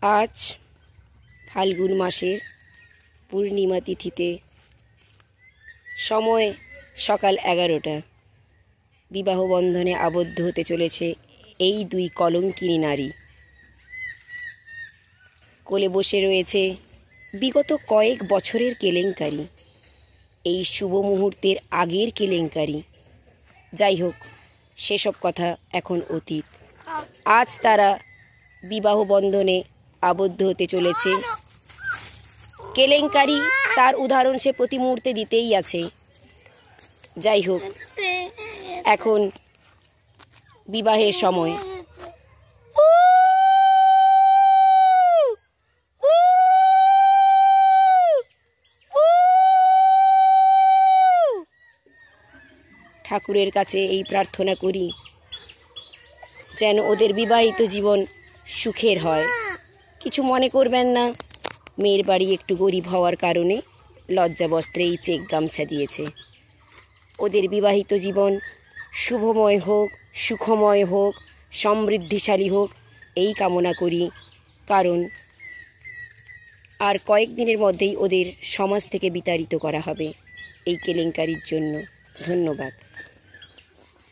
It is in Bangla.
আজ ফাল্গুন মাসের পূর্ণিমা তিথিতে সময় সকাল 11টা। বিবাহ বন্ধনে আবদ্ধ হতে চলেছে এই দুই কলঙ্কিনী নারী। কোলে বসে রয়েছে বিগত কয়েক বছরের কেলেঙ্কারি, এই শুভ মুহূর্তের আগের কেলেঙ্কারি। যাই হোক, সেসব কথা এখন অতীত। আজ তারা বিবাহ বন্ধনে আবদ্ধ হতে চলেছে। কেলেঙ্কারি তার উদাহরণ সে প্রতি মুহূর্তে দিতেই আছে। যাই হোক, এখন বিবাহের সময়। ঠাকুরের কাছে এই প্রার্থনা করি যেন ওদের বিবাহিত জীবন সুখের হয়। কিছু মনে করবেন না, মেয়ের বাড়ি একটু গরিব হওয়ার কারণে লজ্জা বস্ত্রে এই চেক গামছা দিয়েছে। ওদের বিবাহিত জীবন শুভময় হোক, সুখময় হোক, সমৃদ্ধিশালী হোক, এই কামনা করি। কারণ আর কয়েকদিনের মধ্যেই ওদের সমাজ থেকে বিতাড়িত করা হবে এই কেলেঙ্কারির জন্য। ধন্যবাদ।